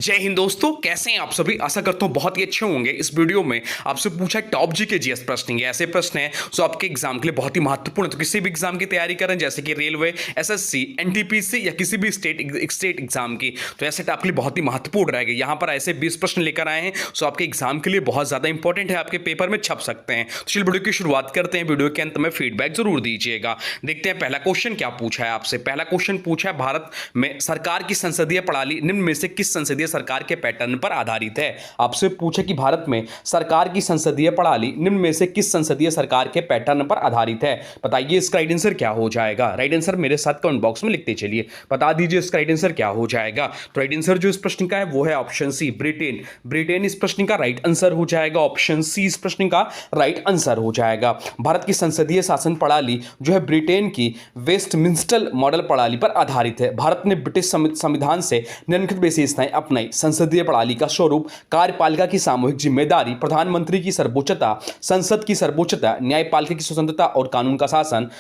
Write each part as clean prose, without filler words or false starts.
जय हिंद दोस्तों, कैसे हैं आप सभी। आशा करता हूं बहुत ही अच्छे होंगे। इस वीडियो में आपसे पूछा है टॉप जी के जीएस प्रश्न। ये ऐसे प्रश्न हैं जो आपके एग्जाम के लिए बहुत ही महत्वपूर्ण है। तो किसी भी एग्जाम की तैयारी करें, जैसे कि रेलवे, एसएससी, एनटीपीसी या किसी भी स्टेट एग्जाम की, तो ऐसे आपके लिए बहुत ही महत्वपूर्ण रहेगा। यहाँ पर ऐसे 20 प्रश्न लेकर आए हैं जो आपके एग्जाम के लिए बहुत ज्यादा इंपॉर्टेंट है, आपके पेपर में छप सकते हैं। तो चलिए वीडियो की शुरुआत करते हैं। वीडियो के अंत में फीडबैक जरूर दीजिएगा। देखते हैं पहला क्वेश्चन क्या पूछा है आपसे। पहला क्वेश्चन पूछा है, भारत में सरकार की संसदीय प्रणाली निम्न में से किस संसदीय सरकार के पैटर्न पर आधारित है। आपसे पूछे कि भारत में सरकार की संसदीय प्रणाली निम्न में से किस संसदीय सरकार के पैटर्न पर आधारित है। बताइए इसका राइट आंसर क्या हो जाएगा। राइट आंसर मेरे साथ कमेंट बॉक्स में लिखते चलिए, बता दीजिए इसका राइट आंसर क्या हो जाएगा। तो राइट आंसर जो इस प्रश्न का है वो है ऑप्शन सी, ब्रिटेन। ब्रिटेन इस प्रश्न का राइट आंसर हो जाएगा। ऑप्शन सी इस प्रश्न का राइट आंसर हो जाएगा। भारत की संसदीय शासन प्रणाली जो है ब्रिटेन की वेस्टमिंस्टर मॉडल प्रणाली पर आधारित है। भारत ने ब्रिटिश संविधान से निम्नलिखित विशेषताएं अपनाई। संसदीय प्रणाली का स्वरूप, कार्यपालिका की सामूहिक जिम्मेदारी, प्रधानमंत्री की सर्वोच्चता, संसद की सर्वोच्चता, न्यायपालिका की स्वतंत्रता और कानून का शासन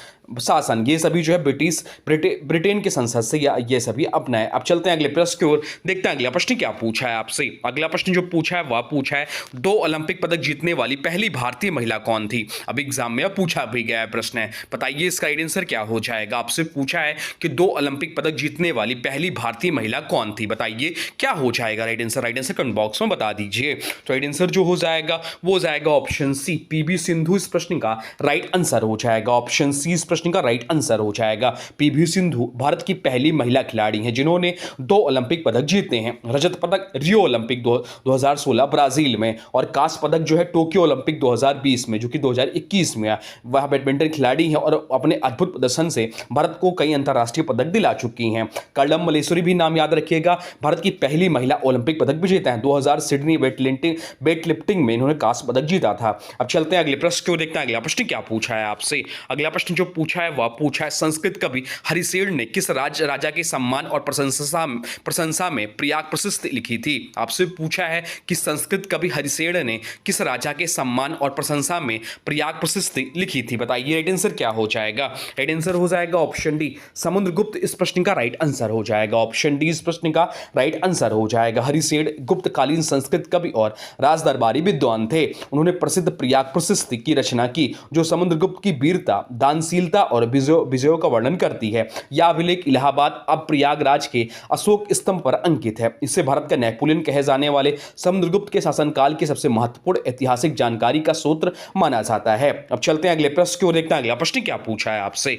ये सभी जो है ब्रिटेन के संसद से ये सभी अपनाए। अब चलते हैं अगले प्रश्न की ओर। देखते हैं अगला प्रश्न क्या पूछा है आपसे। अगला प्रश्न जो पूछा है वह पूछा है, 2 ओलंपिक पदक जीतने वाली पहली भारतीय महिला कौन थी। अब एग्जाम में पूछा भी गया है प्रश्न है। बताइए इसका राइट आंसर क्या हो जाएगा। आपसे पूछा है कि 2 ओलंपिक पदक जीतने वाली पहली भारतीय महिला कौन थी। बताइए क्या हो जाएगा right answer. Right answer comment box में बता दीजिए। तो राइट आंसर जो हो जाएगा वो हो जाएगा ऑप्शन सी, पीवी सिंधु इस प्रश्न का राइट आंसर हो जाएगा। ऑप्शन सी इस प्रश्न का राइट आंसर हो जाएगा। पीवी सिंधु भारत की पहली महिला खिलाड़ी हैं जिन्होंने 2 ओलंपिक पदक जीते हैं। रजत पदक रियो ओलंपिक 2016 ब्राजील में, और कांस्य पदक जो है टोक्यो ओलंपिक 2020 में, जो कि 2021 में। वह बैडमिंटन खिलाड़ी हैं और अपने अद्भुत प्रदर्शन से भारत को कई अंतर्राष्ट्रीय पदक दिला चुकी हैं। कर्णम मल्लेश्वरी भी नाम याद रखिएगा, भारत की पहली महिला ओलंपिक पदक विजेता हैं। 2000 सिडनी वेटलिफ्टिंग में इन्होंने कांस्य पदक जीता था। अब चलते हैं अगले प्रश्न को, देखते हैं अगला प्रश्न क्या पूछा है आपसे। अगला प्रश्न जो पूछा है वह पूछा है, संस्कृत कवि हरिसेन ने किस राजा के सम्मान और प्रशंसा में प्रयाग प्रशस्ति लिखी थी। आपसे पूछा है कि संस्कृत कवि हरिसेन ने किस राजा के सम्मान और प्रशंसा में प्रयाग प्रशस्ति लिखी थी। बताइए राइट आंसर क्या हो जाएगा। राइट आंसर हो जाएगा ऑप्शन डी, समुद्रगुप्त इस प्रश्न का राइट आंसर हो जाएगा। ऑप्शन डी इस प्रश्न का राइट आंसर हो जाएगा। हरिसेन गुप्तकालीन संस्कृत कवि और राज दरबारी विद्वान थे। उन्होंने प्रसिद्ध प्रयाग प्रशस्ति की रचना की जो समुद्रगुप्त की वीरता, दानशीलता और विजयों का वर्णन करती है। यह अभिलेख इलाहाबाद अब प्रयागराज के अशोक स्तंभ पर अंकित है। इससे भारत का नेपोलियन कहे जाने वाले समुद्रगुप्त के शासनकाल की सबसे महत्वपूर्ण ऐतिहासिक जानकारी का स्रोत माना जाता है। अब चलते हैं अगले प्रश्न की ओर, देखते हैं अगला प्रश्न क्या पूछा है आपसे।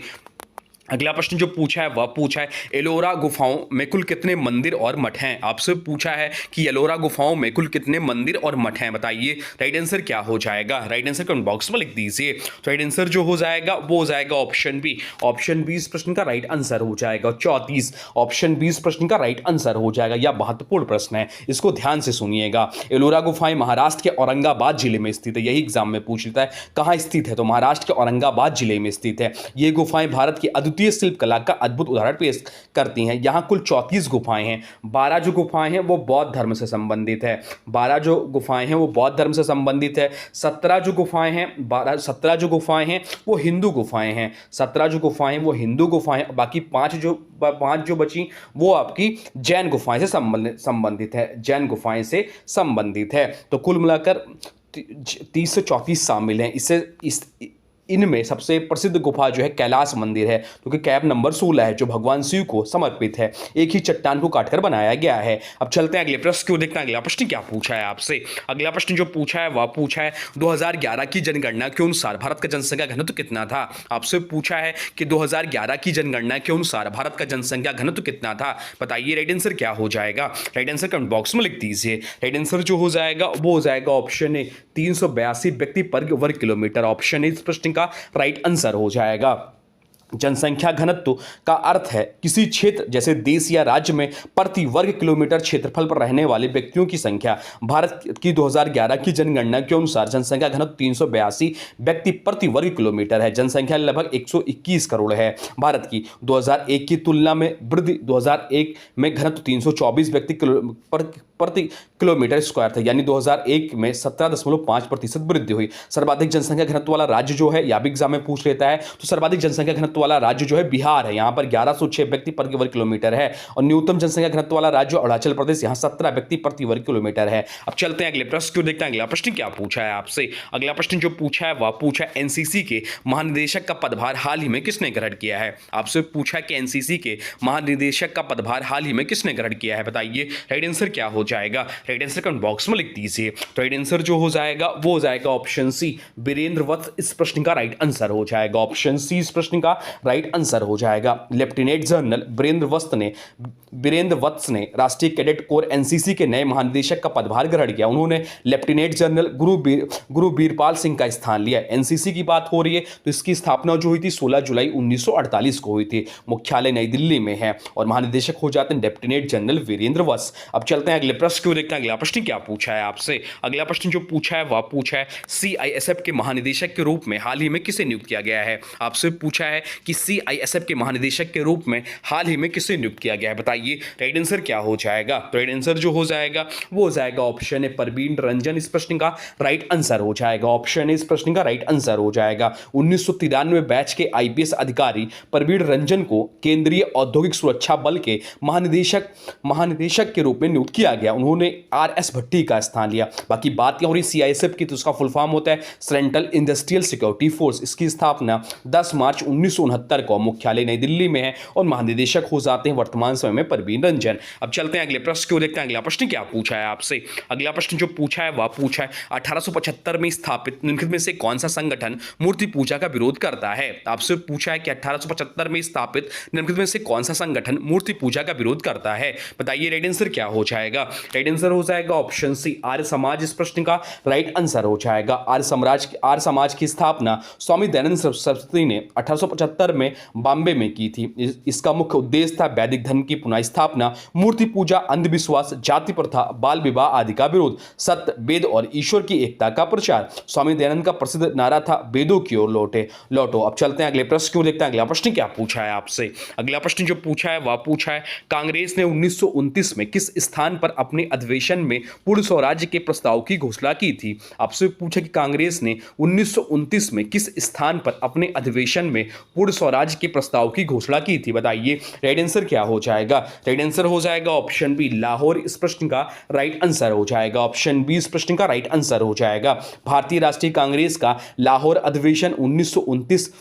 अगला प्रश्न जो पूछा है वह पूछा है, एलोरा गुफाओं में कुल कितने मंदिर और मठ हैं। आपसे पूछा है कि एलोरा गुफाओं में कुल कितने मंदिर और मठ हैं। बताइए राइट आंसर क्या हो जाएगा। राइट आंसर कमेंट बॉक्स में लिख दीजिए। तो राइट आंसर जो हो जाएगा वो हो जाएगा ऑप्शन बी। ऑप्शन बी इस प्रश्न का राइट आंसर हो जाएगा। 34 ऑप्शन बी इस प्रश्न का राइट आंसर हो जाएगा। यह महत्वपूर्ण प्रश्न है, इसको ध्यान से सुनिएगा। एलोरा गुफाएं महाराष्ट्र के औरंगाबाद जिले में स्थित है। यही एग्जाम में पूछ लेता है कहां स्थित है, तो महाराष्ट्र के औरंगाबाद जिले में स्थित है। ये गुफाएं भारत की अद्वितीय शिल्प कला का अद्भुत उदाहरण पेश करती हैं। यहां कुल 34 गुफाएं हैं। 12 जो गुफाएं हैं वो बौद्ध धर्म से संबंधित है। 12 जो गुफाएं हैं वो बौद्ध धर्म से संबंधित है। 17 जो गुफाएं हैं 17 जो गुफाएं हैं वो हिंदू गुफाएं हैं। 17 जो गुफाएं वो हिंदू गुफाएं, बाकी 5 जो बची वो आपकी जैन गुफाएं से संबंधित है। जैन गुफाएं से संबंधित है। तो कुल मिलाकर 30 से 34 शामिल हैं। इनमें सबसे प्रसिद्ध गुफा जो है कैलाश मंदिर है, क्योंकि कैब नंबर 16 है जो भगवान शिव को समर्पित है। एक ही चट्टान को काटकर बनाया गया है। अब चलते हैं अगले प्रश्न को, देखते हैं अगला प्रश्न क्या पूछा है आपसे। अगला प्रश्न जो पूछा है वह पूछा है, 2011 की जनगणना के अनुसार भारत का जनसंख्या घनत्व कितना था। आपसे पूछा है कि 2011 की जनगणना के अनुसार भारत का जनसंख्या घनत्व कितना था। बताइए राइट आंसर क्या हो जाएगा। राइट आंसर कमेंट बॉक्स में लिख दीजिए। राइट आंसर जो हो जाएगा वो हो जाएगा ऑप्शन ए, 382 व्यक्ति पर वर्ग किलोमीटर। ऑप्शन ए इस प्रश्न का राइट आंसर हो जाएगा। जनसंख्या घनत्व का अर्थ है किसी क्षेत्र जैसे देश या राज्य में प्रति वर्ग किलोमीटर क्षेत्रफल पर रहने वाले व्यक्तियों की संख्या। भारत की 2011 की जनगणना के अनुसार जनसंख्या घनत्व 382 व्यक्ति प्रति वर्ग किलोमीटर है। जनसंख्या लगभग 121 करोड़ है। भारत की 2001 की तुलना में वृद्धि 2001 में घनत्व 324 व्यक्ति प्रति किलोमीटर स्क्वायर था, यानी 2001 में 17.5% वृद्धि हुई। सर्वाधिक जनसंख्या घनत्व वाला राज्य जो है, या भी एग्जाम में पूछ लेता है, तो सर्वाधिक जनसंख्या घनत्व वाला राज्य जो है बिहार है, यहाँ पर 1106 व्यक्ति प्रति वर्ग किलोमीटर है। और न्यूनतम जनसंख्या घनत्व वाला राज्य अरुणाचल प्रदेश, यहाँ 17 व्यक्ति प्रति वर्ग किलोमीटर है। अब चलते हैं अगले प्रश्न को देखते हैं। अगला प्रश्न क्या पूछा है आपसे। अगला प्रश्न जो पूछा है वह पूछा है एनसीसी के महानिदेशक का पदभार हाल ही में किसने ग्रहण किया है। आपसे पूछा है कि एनसीसी के महानिदेशक का पदभार हाल ही में किसने ग्रहण किया है, बताइए राइट आंसर क्या हो जाएगा। राइट आंसर कमेंट बॉक्स में लिख दीजिए। तो राइट आंसर जो हो जाएगा वो हो जाएगा ऑप्शन सी, वीरेंद्र वत्स इस प्रश्न का राइट आंसर हो जाएगा। ऑप्शन सी इस प्रश्न का राइट आंसर हो जाएगा। लेफ्टिनेंट जनरल वीरेंद्र वत्स ने राष्ट्रीय कैडेट कोर एनसीसी के नए महानिदेशक का पदभार ग्रहण किया। उन्होंने लेफ्टिनेंट जनरल गुरु बीरपाल सिंह का स्थान लिया। एनसीसी की बात हो रही है तो इसकी स्थापना जो हुई थी 16 जुलाई 1948 को हुई थी। मुख्यालय नई दिल्ली में है और महानिदेशक हो जाते हैं लेफ्टिनेंट जनरल वीरेंद्र वत्स। अब चलते हैं अगले प्रश्न को देखते हैं। अगला प्रश्न क्या पूछा है आपसे। अगला प्रश्न जो पूछा है वह पूछा है सीआईएसएफ के महानिदेशक के रूप में हाल ही में किसे नियुक्त किया गया है। आपसे पूछा है कि सीआईएसएफ के महानिदेशक के रूप में हाल ही में किसे नियुक्त किया गया है, बताइए राइट आंसर क्या हो जाएगा। तो राइट आंसर जो हो जाएगा वो हो जाएगा ऑप्शन है परवीन रंजन इस प्रश्न का राइट आंसर हो जाएगा। ऑप्शन है इस प्रश्न का राइट आंसर हो जाएगा। 1993 बैच के आईपीएस अधिकारी परवीन रंजन को केंद्रीय औद्योगिक सुरक्षा बल के महानिदेशक के रूप में नियुक्त किया गया। उन्होंने आरएस भट्टी का स्थान लिया। बाकी बात क्या हो रही सीआईएसएफ की तो उसका फुल फॉर्म होता है सेंट्रल इंडस्ट्रियल सिक्योरिटी फोर्स। इसकी स्थापना 10 मार्च 1969 को मुख्यालय नई दिल्ली में है और महानिदेशक हो जाते हैं वर्तमान समय में परवीन रंजन। अब चलते हैं अगले प्रश्न को देखते हैं। अगला प्रश्न क्या पूछा है आपसे। अगला प्रश्न जो पूछा है वह पूछा है 1875 में स्थापित निम्नलिखित में से कौन सा संगठन मूर्ति पूजा का विरोध करता है। आपसे पूछा है कि 1875 में स्थापित निम्नलिखित में से कौन सा संगठन मूर्ति पूजा का विरोध करता है, बताइए राइट आंसर क्या हो जाएगा। राइट आंसर हो जाएगा ऑप्शन सी आर्य समाज इस प्रश्न का राइट आंसर हो जाएगा। आर्य समाज की स्थापना स्वामी दयानंद सरस्वती ने 1875 में बॉम्बे में की थी। इसका मुख्य उद्देश्य था वैदिक धर्म की पुनः स्थापना, मूर्ति पूजा, अंधविश्वास, जाति प्रथा, बाल विवाह आदि का विरोध, सत्य, वेद और ईश्वर की एकता का प्रचार। स्वामी दयानंद का प्रसिद्ध नारा था वेदों की ओर लौटो। अब चलते हैं अगले प्रश्न को देखते हैं। अगला प्रश्न क्या पूछा है आपसे। अगला प्रश्न जो पूछा है वह पूछा है कांग्रेस ने 1929 में किस स्थान पर अपने अधिवेशन में पूर्ण स्वराज्य के प्रस्ताव की घोषणा की थी। आपसे पूछा कि कांग्रेस ने 1929 में किस स्थान पर अपने अधिवेशन में पूर्ण स्वराज्य के प्रस्ताव की घोषणा की थी, बताइए राइट आंसर क्या हो जाएगा। राइट आंसर हो जाएगा ऑप्शन बी लाहौर इस प्रश्न का राइट आंसर हो जाएगा। ऑप्शन बी इस प्रश्न का राइट आंसर हो जाएगा। भारतीय राष्ट्रीय कांग्रेस का लाहौर अधिवेशन 1929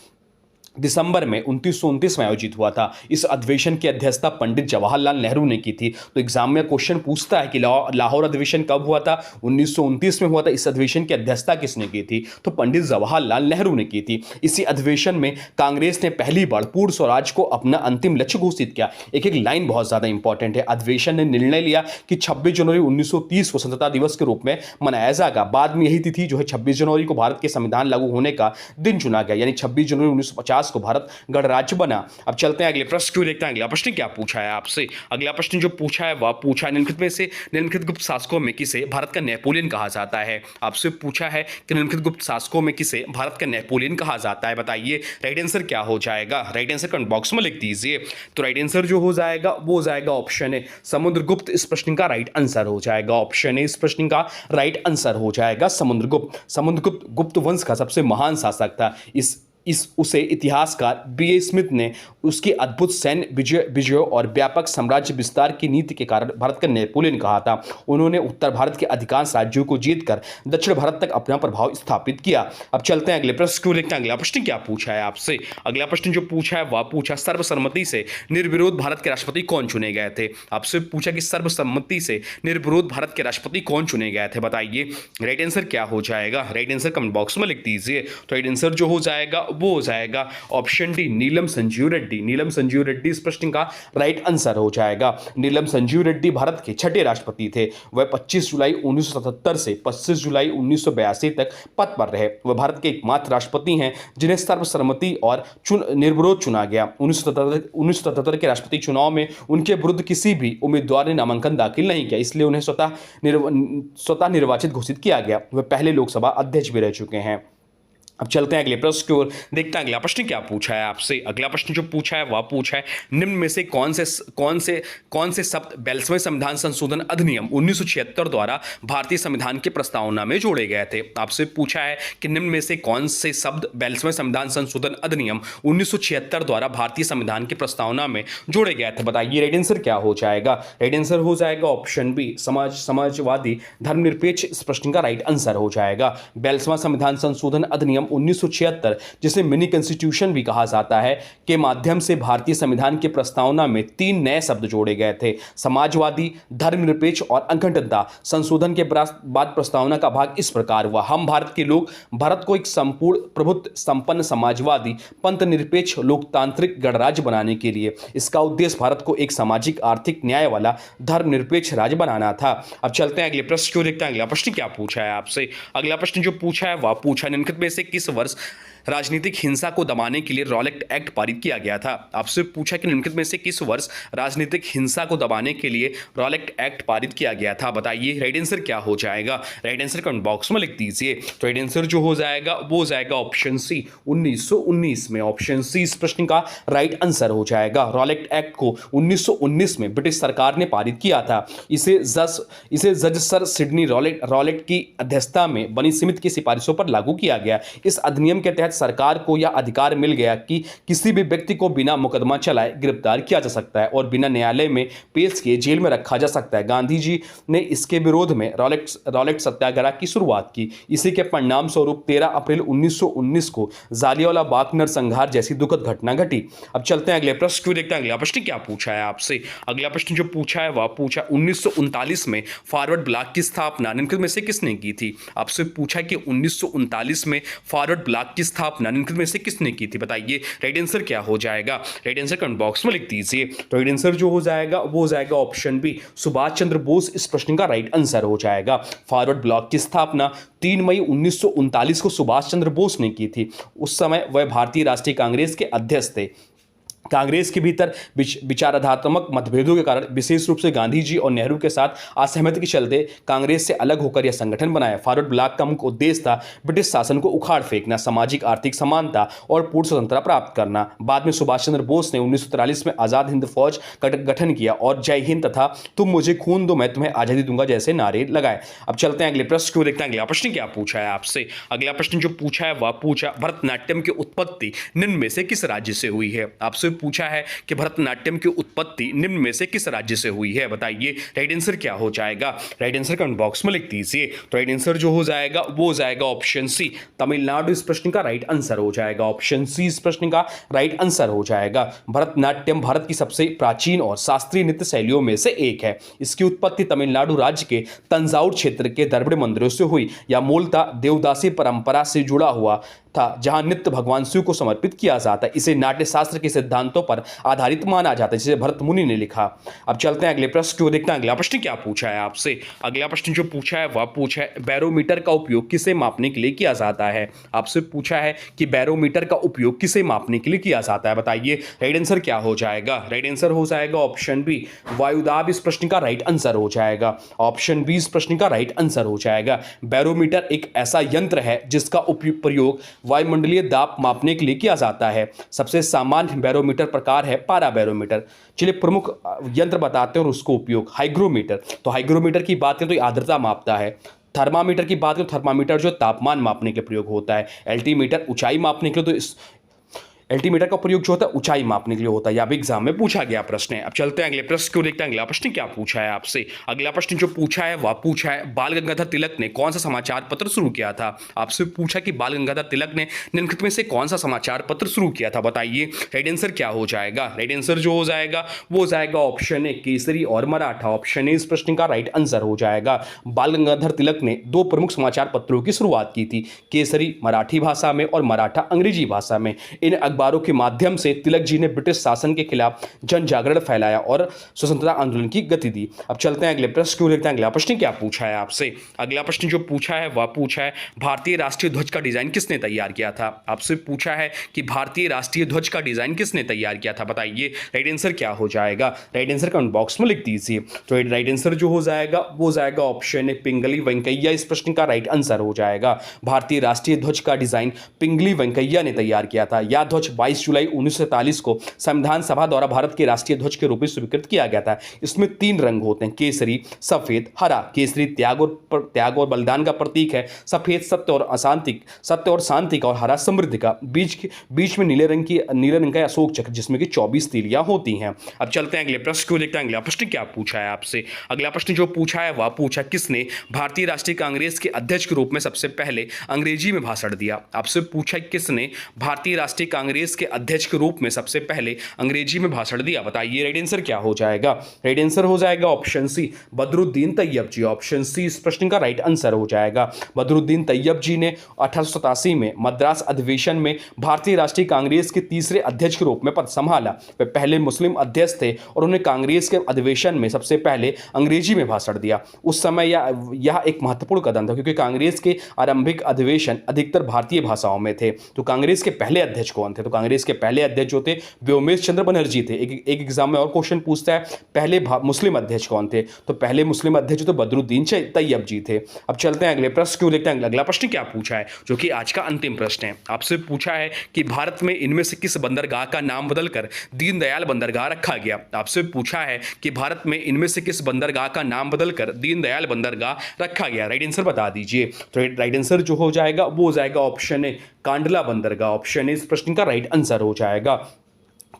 दिसंबर में 1929 में आयोजित हुआ था। इस अधिवेशन की अध्यक्षता पंडित जवाहरलाल नेहरू ने की थी। तो एग्जाम में क्वेश्चन पूछता है कि लाहौर अधिवेशन कब हुआ था, 1929 में हुआ था। इस अधिवेशन की अध्यक्षता किसने की थी, तो पंडित जवाहरलाल नेहरू ने की थी। इसी अधिवेशन में कांग्रेस ने पहली बार पूर्ण स्वराज को अपना अंतिम लक्ष्य घोषित किया। एक एक लाइन बहुत ज्यादा इंपॉर्टेंट है। अधिवेशन ने निर्णय लिया कि 26 जनवरी 1930 को स्वतंत्रता दिवस के रूप में मनाया जाएगा। बाद में यही तिथि जो है 26 जनवरी को भारत के संविधान लागू होने का दिन चुना गया, यानी 26 जनवरी 1950 को भारत गणराज्य बना। अब चलते हैं अगले प्रश्न को देखते हैं। अगला प्रश्न क्या पूछा है आपसे। अगला प्रश्न जो पूछा है वह पूछा है निम्नलिखित में से निम्नलिखित गुप्त शासकों में किसे भारत का नेपोलियन कहा जाता है। आपसे पूछा है कि निम्नलिखित गुप्त शासकों में किसे भारत का नेपोलियन कहा जाता है, बताइए राइट आंसर क्या हो जाएगा। राइट आंसर कमेंट बॉक्स में लिख दीजिए। तो राइट आंसर जो हो जाएगा वो हो जाएगा ऑप्शन है समुद्रगुप्त इस प्रश्न का राइट आंसर हो जाएगा। ऑप्शन है इस प्रश्न का राइट आंसर हो जाएगा समुद्रगुप्त गुप्त वंश का सबसे महान शासक था। उसे इतिहासकार बी.ए. स्मिथ ने उसकी अद्भुत सैन्य विजयों और व्यापक साम्राज्य विस्तार की नीति के कारण भारत का नेपोलियन कहा था। उन्होंने उत्तर भारत के अधिकांश राज्यों को जीतकर दक्षिण भारत तक अपना प्रभाव स्थापित किया। अब चलते हैं अगले प्रश्न को देखते हैं। अगला प्रश्न क्या पूछा है आपसे। अगला प्रश्न जो पूछा है वह पूछा सर्वसम्मति से निर्विरोध भारत के राष्ट्रपति कौन चुने गए थे। आपसे पूछा कि सर्वसम्मति से निर्विरोध भारत के राष्ट्रपति कौन चुने गए थे, बताइए राइट आंसर क्या हो जाएगा। राइट आंसर कमेंट बॉक्स में लिख दीजिए। तो राइट आंसर जो हो जाएगा वो हो जाएगा ऑप्शन डी नीलम संजीव रेड्डी इस प्रश्न का राइट आंसर हो जाएगा। नीलम संजीव रेड्डी भारत के छठे राष्ट्रपति थे। वह 25 जुलाई 1977 से 25 जुलाई 1982 तक पद पर रहे। वह भारत के एकमात्र राष्ट्रपति हैं जिन्हें सर्वसम्मति और निर्विरोध चुना गया। 1977 के राष्ट्रपति चुनाव में उनके विरुद्ध किसी भी उम्मीदवार ने नामांकन दाखिल नहीं किया, इसलिए उन्हें स्वतः निर्वाचित घोषित किया गया। वह पहले लोकसभा अध्यक्ष भी रह चुके हैं। अब चलते हैं अगले प्रश्न की ओर, देखते हैं अगला प्रश्न क्या पूछा है आपसे। अगला प्रश्न जो पूछा है वह पूछा है, निम्न में से कौन से शब्द 42वें संविधान संशोधन अधिनियम 1976 द्वारा भारतीय संविधान के प्रस्तावना में जोड़े गए थे। आपसे पूछा है कि निम्न में से कौन से शब्द 42वें संविधान संशोधन अधिनियम 1976 द्वारा भारतीय संविधान की प्रस्तावना में जोड़े गए थे। बताइए राइट आंसर क्या हो जाएगा। राइट आंसर हो जाएगा ऑप्शन बी, समाजवादी धर्मनिरपेक्ष। इस प्रश्न का राइट आंसर हो जाएगा 42वां संविधान संशोधन अधिनियम 1976, जिसे मिनी कॉन्स्टिट्यूशन भी कहा जाता है, के माध्यम से भारतीय संविधान की प्रस्तावना में 3 नए शब्द जोड़े गए थे, समाजवादी, धर्मनिरपेक्ष और अखंडता। संशोधन के बाद प्रस्तावना का भाग इस प्रकार हुआ, हम भारत के लोग भारत को एक संपूर्ण प्रभुत्व संपन्न समाजवादी पंथ निरपेक्ष लोकतांत्रिक गणराज्य बनाने के लिए इसका उद्देश्य भारत को एक सामाजिक आर्थिक न्याय वाला धर्मनिरपेक्ष राज्य बनाना था। अब चलते हैं अगले प्रश्न को, देखते हैं अगला प्रश्न क्या पूछा है आपसे। अगला प्रश्न जो पूछा है वह पूछा, निम्नलिखित में से किस वर्ष राजनीतिक हिंसा को दबाने के लिए रॉलेट एक्ट पारित किया गया था। आपसे पूछा कि निम्नलिखित में से किस वर्ष राजनीतिक हिंसा को दबाने के लिए रॉलेट एक्ट पारित किया गया था। बताइए राइट आंसर क्या हो जाएगा। राइट आंसर कमेंट बॉक्स में लिख दीजिए। तो राइट आंसर जो हो जाएगा वो हो जाएगा ऑप्शन सी, 1919 में। ऑप्शन सी इस प्रश्न का राइट आंसर हो जाएगा। रॉलेट एक्ट को 1919 में ब्रिटिश सरकार ने पारित किया था। इसे जज सर सिडनी रॉलेट की अध्यक्षता में बनी समिति की सिफारिशों पर लागू किया गया। इस अधिनियम के तहत सरकार को यह अधिकार मिल गया कि किसी भी व्यक्ति को बिना मुकदमा चलाए गिरफ्तार किया जा सकता है और बिना न्यायालय में पेश किए जेल में रखा जा सकता है। गांधी जी ने इसके विरोध में रॉलेट सत्याग्रह की शुरुआत की। इसी के परिणाम स्वरूप 13 अप्रैल 1919 को जालियांवाला बाग नरसंहार जैसी दुखद घटना घटी। अब चलते हैं अगले प्रश्न को, देखते हैं अगला प्रश्न क्या पूछा है आपसे। अगला प्रश्न जो पूछा है वह पूछा 1939 में फॉरवर्ड ब्लॉक की स्थापना निम्नलिखित में से किसने की थी। आपसे पूछा कि 1939 में फॉरवर्ड ब्लॉक की स्थापना निम्नलिखित में से किसने की थी। बताइए राइट आंसर क्या हो जाएगा। राइट आंसर कमेंट बॉक्स में लिख दीजिए। तो राइट आंसर जो हो जाएगा वो हो जाएगा ऑप्शन बी, सुभाष चंद्र बोस। इस प्रश्न का राइट आंसर हो जाएगा। फॉरवर्ड ब्लॉक की स्थापना 3 मई 1939 को सुभाष चंद्र बोस ने की थी। उस समय वह भारतीय राष्ट्रीय कांग्रेस के अध्यक्ष थे। कांग्रेस के भीतर विचारधात्मक मतभेदों के कारण विशेष रूप से गांधी जी और नेहरू के साथ असहमति के चलते कांग्रेस से अलग होकर यह संगठन बनाया। फॉरवर्ड ब्लॉक का मुख्य उद्देश्य था ब्रिटिश शासन को उखाड़ फेंकना, सामाजिक आर्थिक समानता और पूर्ण स्वतंत्रता प्राप्त करना। बाद में सुभाष चंद्र बोस ने 1943 में आजाद हिंद फौज का गठन किया और जय हिंद तथा तुम मुझे खून दो मैं तुम्हें आजादी दूंगा जैसे नारे लगाए। अब चलते हैं अगले प्रश्न को, देखते हैं अगला प्रश्न क्या पूछा है आपसे। अगला प्रश्न जो पूछा है वह पूछा, भरतनाट्यम की उत्पत्ति निम्न में से किस राज्य से हुई है। आपसे पूछा है कि भरतनाट्यम की उत्पत्ति निम्न में से किस राज्य से हुई है। बताइए राइट आंसर क्या हो जाएगा। राइट आंसर कमेंट बॉक्स में लिख दीजिए। तो राइट आंसर जो हो जाएगा वो हो जाएगा ऑप्शन सी, तमिलनाडु। इस प्रश्न का राइट आंसर हो जाएगा ऑप्शन सी, इस प्रश्न का राइट आंसर हो जाएगा। भरतनाट्यम भारत की सबसे प्राचीन और शास्त्रीय नृत्य शैलियों में से एक है। इसकी उत्पत्ति तमिलनाडु राज्य के तंजाउर क्षेत्र के दरबार मंदिरों से हुई। यह मूलतः देवदासी परंपरा से जुड़ा हुआ था, जहां नृत्य भगवान शिव को समर्पित किया जाता है। इसे नाट्य शास्त्र के सिद्धांतों पर आधारित माना जाता है, जिसे भरत मुनि ने लिखा। अब चलते हैं अगले प्रश्न को, देखते हैं अगला प्रश्न क्या पूछा है आपसे। अगला प्रश्न जो पूछा है वह पूछा है, बैरोमीटर का उपयोग किसे मापने के लिए किया जाता है। आपसे पूछा है कि बैरोमीटर का उपयोग किसे मापने के लिए किया जाता है। बताइए राइट आंसर क्या हो जाएगा। राइट आंसर हो जाएगा ऑप्शन बी, वायुदाब। इस प्रश्न का राइट आंसर हो जाएगा ऑप्शन बी, इस प्रश्न का राइट आंसर हो जाएगा। बैरोमीटर एक ऐसा यंत्र है जिसका प्रयोग वायुमंडलीय दाब मापने के लिए किया जाता है। सबसे सामान्य बैरोमीटर प्रकार है पारा बैरोमीटर। चलिए प्रमुख यंत्र बताते हैं और उसको उपयोग। हाइग्रोमीटर, तो हाइग्रोमीटर की बात करें तो आर्द्रता मापता है। थर्मामीटर की बात करें तो थर्मामीटर जो तापमान मापने के प्रयोग होता है। एल्टीमीटर ऊंचाई मापने के लिए, तो एल्टीमीटर का प्रयोग जो होता है ऊंचाई मापने के लिए होता है। यह भी एग्जाम में पूछा गया प्रश्न है। अब चलते हैं अगले प्रश्न को, देखते हैं अगला प्रश्न क्या पूछा है आपसे। अगला प्रश्न जो पूछा है वह पूछा है, बाल गंगाधर तिलक ने कौन सा समाचार पत्र शुरू किया था। आपसे पूछा कि बाल गंगाधर तिलक ने निम्नलिखित में से कौन सा समाचार पत्र शुरू किया था। बताइए राइट आंसर क्या हो जाएगा। राइट आंसर जो हो जाएगा वो हो जाएगा ऑप्शन ए, केसरी और मराठा। ऑप्शन ए इस प्रश्न का राइट आंसर हो जाएगा। बाल गंगाधर तिलक ने 2 प्रमुख समाचार पत्रों की शुरुआत की थी, केसरी मराठी भाषा में और मराठा अंग्रेजी भाषा में। इन अखबार अखबारों के माध्यम से तिलक जी ने ब्रिटिश शासन के खिलाफ जन जागरण फैलाया और स्वतंत्रता आंदोलन की गति दी। अब चलते हैं अगले प्रश्न को देखते हैं। अगला प्रश्न क्या पूछा है आपसे। अगला प्रश्न जो पूछा है वह पूछा है भारतीय राष्ट्रीय ध्वज का डिजाइन किसने तैयार किया था। आपसे पूछा है कि भारतीय राष्ट्रीय ध्वज का डिजाइन किसने तैयार किया था, बताइए राइट आंसर क्या हो जाएगा। राइट आंसर कमेंट बॉक्स में लिख दीजिए। तो राइट आंसर जो हो जाएगा वो जाएगा ऑप्शन है पिंगली वेंकैया। इस प्रश्न का राइट आंसर हो जाएगा। भारतीय राष्ट्रीय ध्वज का डिजाइन पिंगली वेंकैया ने तैयार किया था। यह ध्वज 22 जुलाई 1947 को संविधान सभा द्वारा भारत के राष्ट्रीय ध्वज के रूप में स्वीकृत किया गया था। इसमें 3 रंग होते हैं, केसरी, सफेद, हरा। केसरी त्याग और बलिदान का प्रतीक है, सफेद सत्य और शांति का, और हरा समृद्धि का। बीच में नीले रंग का अशोक चक्र जिसमें कि 24 तीलियां होती हैं। अब चलते हैं अगले प्रश्न को देखते हैं। अगला प्रश्न क्या पूछा है आपसे। अगला प्रश्न जो पूछा है वह पूछा किसने भारतीय राष्ट्रीय कांग्रेस के अध्यक्ष के रूप में सबसे पहले अंग्रेजी में भाषण दिया। आपसे पूछा किसने भारतीय राष्ट्रीय कांग्रेस के अध्यक्ष के रूप में सबसे पहले अंग्रेजी में भाषण दिया, बताइए राइट आंसर क्या हो जाएगा। राइट आंसर हो जाएगा ऑप्शन सी बदरुद्दीन तैयब जी। ऑप्शन सी इस प्रश्न का राइट आंसर हो जाएगा। बदरुद्दीन तैयब जी ने 1887 में मद्रास अधिवेशन में भारतीय राष्ट्रीय कांग्रेस के तीसरे अध्यक्ष के रूप में पद संभाला। वे पहले मुस्लिम अध्यक्ष थे और उन्हें कांग्रेस के अधिवेशन में सबसे पहले अंग्रेजी में भाषण दिया। उस समय यह एक महत्वपूर्ण कदम था क्योंकि कांग्रेस के आरंभिक अधिवेशन अधिकतर भारतीय भाषाओं में थे। तो कांग्रेस के पहले अध्यक्ष कौन थे? तो कांग्रेस के पहले अध्यक्ष जो थे व्योमेश चंद्र बनर्जी थे। एक एग्जाम में और क्वेश्चन पूछता है पहले मुस्लिम अध्यक्ष कौन थे? तो पहले मुस्लिम अध्यक्ष तो बदरुद्दीन तैयब जी थे। अब चलते हैं अगले प्रश्न को देखते हैं। अगला प्रश्न क्या पूछा है जो कि आज का अंतिम प्रश्न है। आपसे पूछा है कि भारत में इनमें से किस बंदरगाह का नाम बदलकर दीनदयाल बंदरगाह रखा गया। आपसे पूछा है कि भारत में इनमें से किस बंदरगाह का नाम बदलकर दीनदयाल बंदरगाह रखा गया, राइट आंसर बता दीजिए। तो राइट आंसर जो हो जाएगा वो हो जाएगा ऑप्शन ए कांडला बंदरगाह। ऑप्शन ए इस प्रश्न का राइट आंसर हो जाएगा।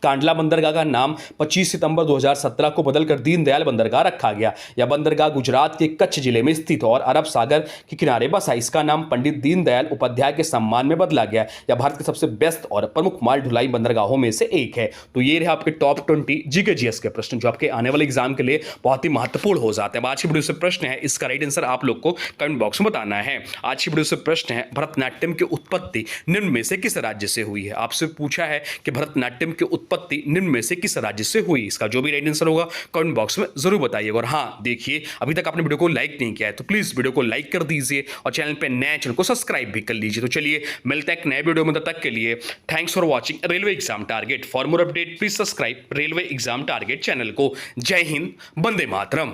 कांडला बंदरगाह का नाम 25 सितंबर 2017 को बदलकर दीनदयाल बंदरगाह रखा गया। यह बंदरगाह गुजरात के कच्छ जिले में स्थित और अरब सागर के किनारे बसा। इसका नाम पंडित दीनदयाल उपाध्याय के सम्मान में बदला गया। यह भारत के सबसे बेस्ट और प्रमुख माल ढुलाई बंदरगाहों में से एक है। तो ये रहे आपके टॉप 20 जीके जीएस के प्रश्न जो आपके आने वाले एग्जाम के लिए बहुत ही महत्वपूर्ण हो जाते हैं। आज की वीडियो से प्रश्न है, इसका राइट आंसर आप लोग को कमेंट बॉक्स में बताना है। आज की वीडियो से प्रश्न है भरतनाट्यम की उत्पत्ति निम्न में से किस राज्य से हुई है। आपसे पूछा है कि भरतनाट्यम की उत्पत्ति निम्न में से किस राज्य से हुई। इसका जो भी राइट आंसर होगा कमेंट बॉक्स में जरूर बताइएगा। और हाँ देखिए, अभी तक आपने वीडियो को लाइक नहीं किया है तो प्लीज वीडियो को लाइक कर दीजिए और चैनल पे नए चैनल को सब्सक्राइब भी कर लीजिए। तो चलिए मिलते हैं एक नए वीडियो में, तब तक के लिए thanks for watching railway exam target. For more update please subscribe railway exam target channel को। जय हिंद, वंदे मातरम।